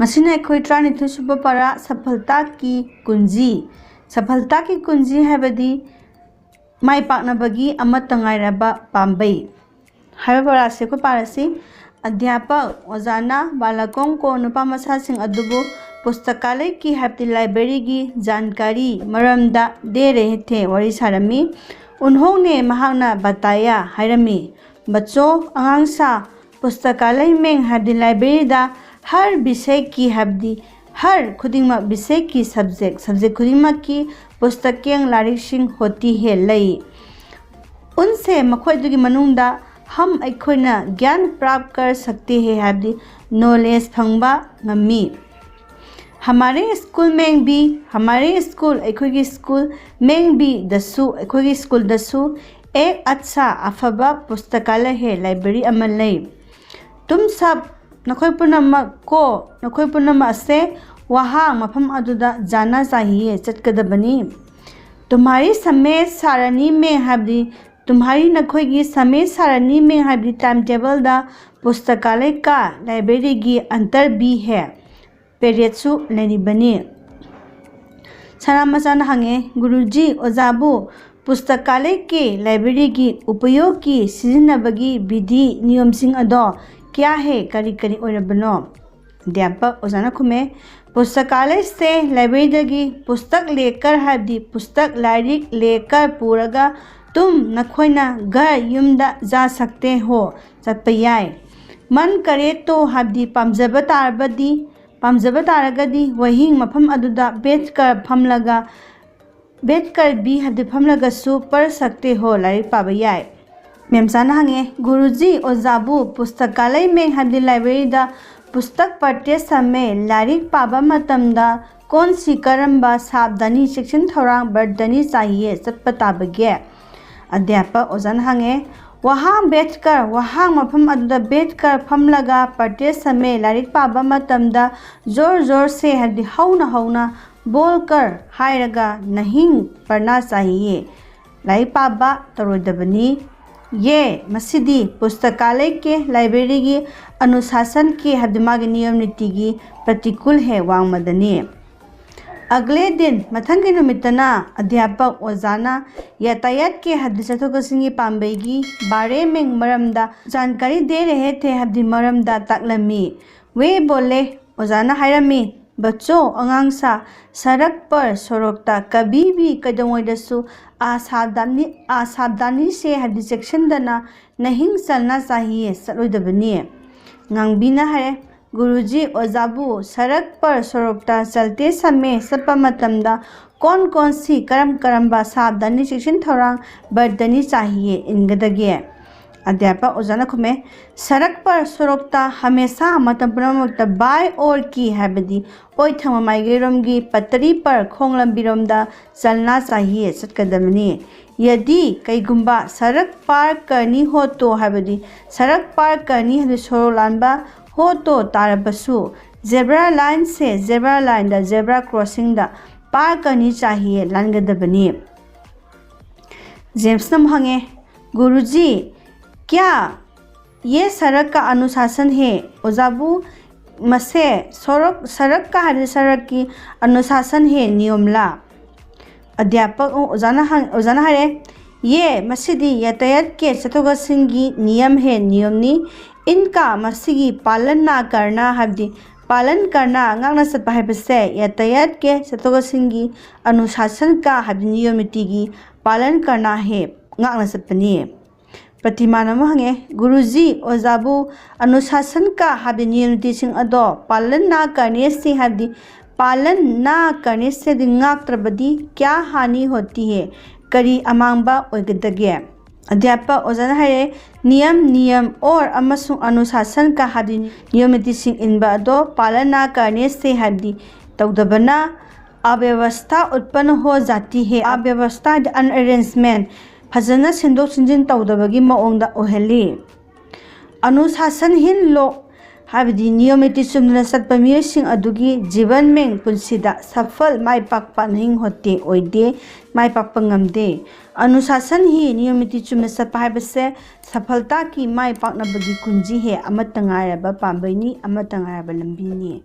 मसीना अखोई 39 सुबा पारा सफलता की कुंजी हैबदी माई पाकनाबगी अमत तंगाइरबा पांबई हाइबा पारा से को पारसी अध्यापक ओजाना बालकों को नुपा मसासिंग अदुबो पुस्तकालय की हैप्पी लाइब्रेरी की जानकारी मरमदा दे रहे थे वरी सारमी उन्होंने महाना बताया हायरमी बच्चों आंगसा पुस्तकालय में हैप्पी लाइब्रेरी दा हर विषय की हैप्पी हर खुदिंग विषय की सब्जेक्ट खुदिंग की पुस्तकें लारिशिंग होती है लई उनसे मखोइदुगी मनुंगदा हम अखोइना ज्ञान प्राप्त कर सकते हैं हैप्पी नॉलेज फंगबा ngami हमारे स्कूल में भी हमारे स्कूल अखोइगी स्कूल में भी दसु अखोइगी स्कूल दसु एक अच्छा अफबा पुस्तकालय है लाइब्रेरी अमल लई तुम सब नखोई पुनमक को नखोई पुनमक से वहाँ मफम अदुदा जाना चाहिए चटकदबनी तुम्हारी समय सारणी में हैब्दी तुम्हारी नखोई समय सारणी में हैब्दी टाइम टेबल दा पुस्तकालय का लाइब्रेरी की अंतर भी है पेरियड्सु लेनिबनी सनामचान हंगे गुरुजी ओजाबू पुस्तकालय के लाइब्रेरी की उपयोग की सिजनबगी विधि नियम सिंह अदो क्या है करी करी ओरबनो अध्यापक ओजाना खुमे पुस्तकालय से लाइब्रेरी की पुस्तक लेकर हदी पुस्तक लाइब्रेरी लेकर पूरगा तुम नखोइना घर युमदा जा सकते हो चतपयाय मन करे तो हदी पामजब तारगदी वही मफम अदुदा बैठकर भी हदी फमलगसु पढ़ सकते हो लाइक पाबयाय मेमसाना हंगे गुरुजी ओजाबू पुस्तकालय में हदी लाइब्रेरी दा पुस्तक पढ़ते समय लारिक पाबा मतमदा कौन सी करम्बा सावधानी शिक्षण थौरांग बरतनी चाहिए चटपताबगे अध्यापक ओजान हंगे वहाँ मफम अदुदा बैठकर फमलगा पढ़ते समय लारिक पाबा मतमदा जोर जोर से हदी हौना बोलकर हायरगा नहीं पढ़ना चाहिए लारिक पाबा तरोदबनी ये मसीदी पुस्तकालय के लाइब्रेरी की अनुशासन के हदमाग नियम नीति की प्रतिकूल है वांग मदनी अगले दिन मथंग के नुमितना अध्यापक ओजाना यातायात के हद चथोकसिंगी पांबेगी बारे में मरमदा जानकारी दे रहे थे हदी मरमदा ताकलमी वे बोले ओजाना हायरमी बच्चों अंगांसा सड़क पर सोरोकता कभी भी कदमोइदसु असावधानी से हदी सेक्शनदना नहीं चलना चाहिए सलोइदबनी ngangbina है गुरुजी ओजाबू सड़क पर सोरोकता चलते समय सपा मतमदा कौन सी करम्बा सावधानी शिक्षण थौरांग बरतनी चाहिए इनगदगे अध्यापक ओजाना खुमे सड़क पर सोरोकता हमेशा मतम पुनमक्ता बाय और की हैबदी ओइ थंग माइगेरोम की पटरी पर खोंग लंबीरोमदा चलना चाहिए चटकदमनी यदि कईगुंबा सड़क पार करनी हो तो हैबदी सड़क पार करनी है सोरो लानबा हो तो तारबसु जेब्रा लाइन से जेब्रा लाइन दा जेब्रा क्रॉसिंग दा पार करनी चाहिए लानगदबनी जेम्स नम हंगे गुरुजी क्या ये सड़क का अनुशासन है ओजाबू मसे सड़क का हर सड़क की अनुशासन है नियमला अध्यापक ओजाना हरे ये मसीदी यातायात के चथोगसिंगी नियम है नियमनी इनका मसीगी पालन ना करना हब्दी पालन करना ngang सत्पा हैबसे यातायात के चथोगसिंगी अनुशासन का हब्दी नियम नीति की पालन करना है ngang सत्पनी प्रतिमा नम हंगे गुरुजी ओजाबू अनुशासन का हब्दी नियम नीति सिंह अदो पालन ना करने से हब्दी पालन ना करने से दिंगात्रबदी क्या हानि होती है करी अमांगबा ओइगदगे अध्यापक ओजाना है नियम और अनुशासन का हब्दी नियम नीति सिंह इनबा अदो पालन ना करने से हब्दी तौदबना अव्यवस्था उत्पन्न हो जाती है अव्यवस्था अनअरेंजमेंट फजना सिंदोक सिंजिन तौदबगी मओंगदा ओहेली अनुशासनहीन लोग हाबदी नियम नीति चुमना सत्पा मियोइसिंग अदुगी जीवन में पुंसीदा सफल माई पाकपा नहीं होते ओइदे माई पाकपा ngamde अनुशासन ही नियम नीति चुमना सत्पा हाबसे सफलता की माई पाकनाबगी कुंजी है अमतंगारबा पांबैनी अमतंगारबा लंबीनी।